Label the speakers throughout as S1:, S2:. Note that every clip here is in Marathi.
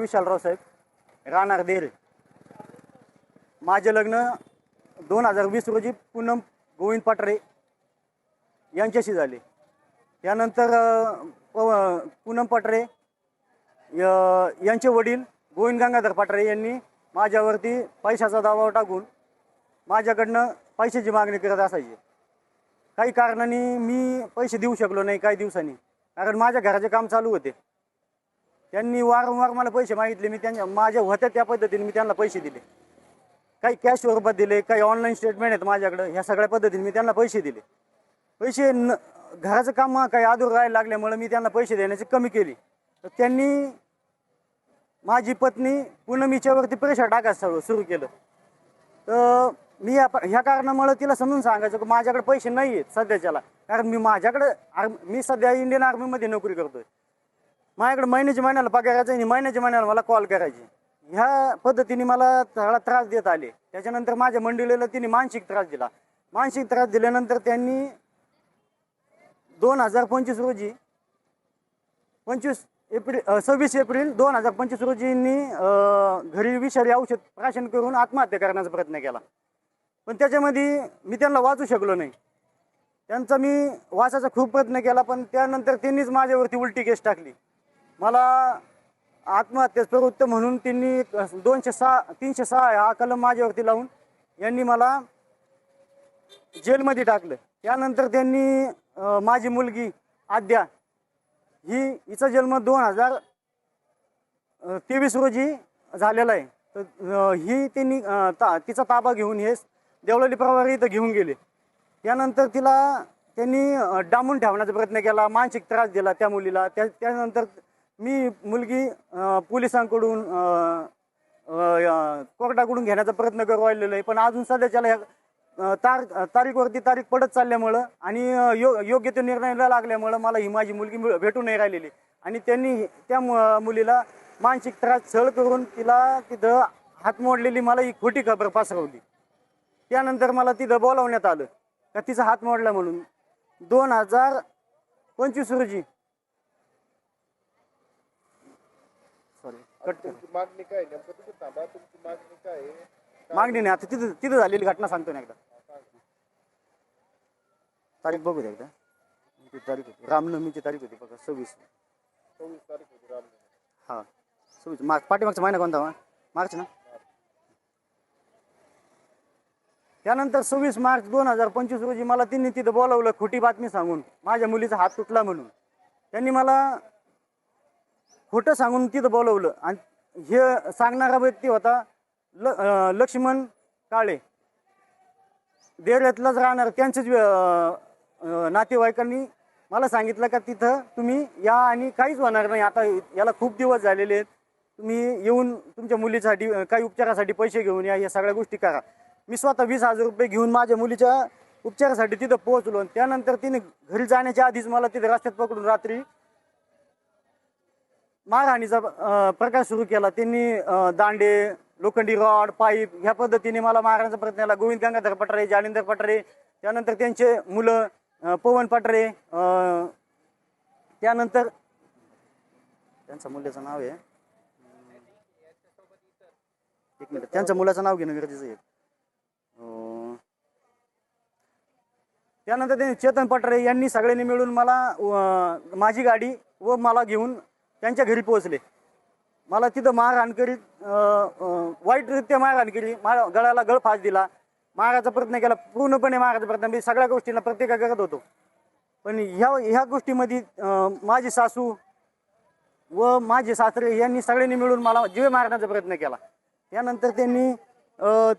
S1: विशालराव साहेब, राहणार देरे. माझे लग्न 2020 रोजी पूनम गोविंद पटरे यांच्याशी झाले. त्यानंतर पूनम पटरे यांचे वडील गोविंद गंगाधर पटरे यांनी माझ्यावरती पैशाचा दबाव टाकून माझ्याकडनं पैशाची मागणी करत असायचे. काही कारणांनी मी पैसे देऊ शकलो नाही काही दिवसांनी, कारण माझ्या घराचे काम चालू होते. त्यांनी वारंवार मला पैसे मागितले. मी त्यांच्या माझ्या होत्या त्या पद्धतीने मी त्यांना पैसे दिले. काही कॅश स्वरूपात दिले, काही ऑनलाईन स्टेटमेंट आहेत माझ्याकडे. ह्या सगळ्या पद्धतीने मी त्यांना पैसे दिले. पैसे घराचं काम काही अधूर राहायला लागल्यामुळे मी त्यांना पैसे देण्याची कमी केली. तर त्यांनी माझी पत्नी पूनमीच्यावरती प्रेशर टाकायला सुरू केलं. तर मी ह्या कारणामुळे तिला समजून सांगायचं की माझ्याकडे पैसे नाही आहेत सध्याच्याला, कारण मी सध्या इंडियन आर्मीमध्ये नोकरी करतोय. माझ्याकडे महिन्याला पगारायचं आणि महिन्याला मला कॉल करायचे. ह्या पद्धतीने मला थोडा त्रास देत आले. त्याच्यानंतर माझ्या मंडळीला तिने मानसिक त्रास दिला. मानसिक त्रास दिल्यानंतर त्यांनी 2025 रोजी 26 एप्रिल 2025 रोजींनी घरी विषारी औषध प्राशन करून आत्महत्या करण्याचा प्रयत्न केला. पण त्याच्यामध्ये मी त्यांना वाचू शकलो नाही. त्यांचा मी वाचायचा खूप प्रयत्न केला, पण त्यानंतर त्यांनीच माझ्यावरती उलटी केस टाकली. मला आत्महत्येस प्रवृत्त म्हणून त्यांनी 306 हा कलम माझ्यावरती लावून यांनी मला जेलमध्ये टाकलं. त्यानंतर त्यांनी माझी मुलगी आद्या हिचा जन्म 2023 रोजी झालेला आहे. तर ही त्यांनी तिचा ताबा घेऊन हे देवळाली प्रभारी इथं घेऊन गेले. त्यानंतर तिला त्यांनी डांबून ठेवण्याचा प्रयत्न केला, मानसिक त्रास दिला त्या मुलीला. त्यानंतर मी मुलगी पोलिसांकडून कोर्टाकडून घेण्याचा प्रयत्न करू राहिलेलो आहे. पण अजून सध्याच्याला तारीखवरती तारीख पडत चालल्यामुळं आणि योग्य तो निर्णय न लागल्यामुळं मला ही माझी मुलगी भेटून नाही राहिलेली. आणि त्यांनी त्या मुलीला मानसिक त्रास छळ करून तिला तिथं हात मोडलेली मला ही खोटी खबर पसरवली. त्यानंतर मला तिथं बोलावण्यात आलं का तिचा हात मोडला म्हणून. 2025 रोजी
S2: मागणी काय नेमकं तुझं थांबा, तुमची मागणी काय आहे?
S1: मागणी नाही, आता तिथं झालेली घटना सांगतो ना एकदा. तारीख बघू द्या एकदा. ती तारीख होती रामनवमीची तारीख होती बघा, 26
S2: तारीख होती रामनवमी.
S1: हां 26 मार्च. पाठीमागचा महिना कोणता? मार्च ना. त्यानंतर 26 मार्च 2025 रोजी मला त्यांनी तिथं बोलावलं खोटी बातमी सांगून माझ्या मुलीचा हात तुटला म्हणून. त्यांनी मला खोटं सांगून तिथं बोलवलं. आणि हे सांगणारा व्यक्ती होता लक्ष्मण काळे, देवळातलाच राहणार. त्यांच्याच नातेवाईकांनी मला सांगितलं का तिथं तुम्ही या आणि काहीच होणार नाही, आता याला खूप दिवस झालेले आहेत, तुम्ही येऊन तुमच्या मुलीसाठी काही उपचारासाठी पैसे घेऊन या, या सगळ्या गोष्टी करा. मी स्वतः 20,000 रुपये घेऊन माझ्या मुलीच्या उपचारासाठी तिथं पोहोचलो. त्यानंतर तिने घरी जाण्याच्या आधीच मला तिथे रस्त्यात पकडून रात्री मारहाणीचा प्रकार सुरू केला. त्यांनी दांडे, लोखंडी रॉड, पाईप ह्या पद्धतीने मला मारण्याचा प्रयत्न केला. गोविंद गंगाधर पटरे, जालिंदर पटरे, त्यानंतर त्यांचे मुलं पवन पटरे, त्यानंतर त्यांच्या मुलाचं नाव आहे एक मिनिट, त्यांच्या मुलाचं नाव घेणं गरजेचं आहे. त्यानंतर त्यांनी चेतन पटरे यांनी सगळ्यांनी मिळून मला माझी गाडी व मला घेऊन त्यांच्या घरी पोहोचले. मला तिथं मारहाण करीत वाईटरित्या मारहाण केली. गळ्याला गळफास दिला, मारायचा प्रयत्न केला, पूर्णपणे मारायचा प्रयत्न. मी सगळ्या गोष्टींना प्रतिकार करत होतो. पण ह्या गोष्टीमध्ये माझी सासू व माझे सासरे यांनी सगळ्यांनी मिळून मला जीवे मारण्याचा प्रयत्न केला. त्यानंतर त्यांनी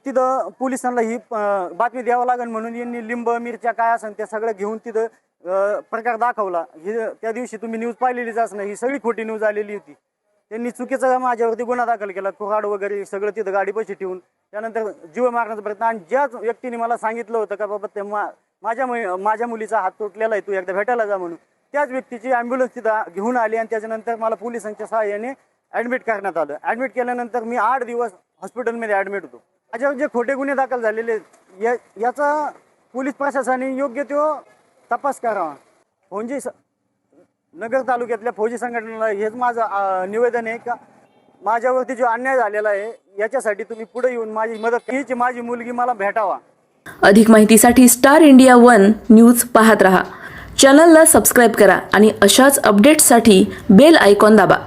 S1: तिथं पोलिसांना ही बातमी द्यावं लागेल म्हणून यांनी लिंब, मिरच्या काय असेल त्या सगळं घेऊन तिथं प्रकार दाखवला. ही त्या दिवशी तुम्ही न्यूज पाहिलेलीच असणार, ही सगळी खोटी न्यूज आलेली होती. त्यांनी चुकीचा माझ्यावरती गुन्हा दाखल केला, कुऱ्हाड वगैरे सगळं तिथं गाडी पैसे ठेवून. त्यानंतर जीव मारण्याचा प्रयत्न. आणि ज्याच व्यक्तीने मला सांगितलं होतं का बाबा ते माझ्या मुलीचा हात तुटलेला आहे, तू एकदा भेटायला जा म्हणून, त्याच व्यक्तीची ॲम्ब्युलन्स तिथं घेऊन आली. आणि त्याच्यानंतर मला पोलिसांच्या सहाय्याने ॲडमिट करण्यात आलं. ॲडमिट केल्यानंतर मी 8 दिवस हॉस्पिटलमध्ये ॲडमिट होतो. माझ्यावर जे खोटे गुन्हे दाखल झालेले याचा पोलीस प्रशासनाने योग्य तो तपास करावा. फौजी नगर तालुक्यातल्या फौजी संघटनेला हेच माझं निवेदन आहे का माझ्यावरती जो अन्याय झालेला आहे याच्यासाठी तुम्ही पुढे येऊन माझी मदत हीच माझी मुलगी मला भेटावा.
S3: अधिक माहितीसाठी स्टार इंडिया 1 न्यूज पाहत रहा. चॅनलला सबस्क्राईब करा आणि अशाच अपडेट्ससाठी बेल आयकॉन दाबा.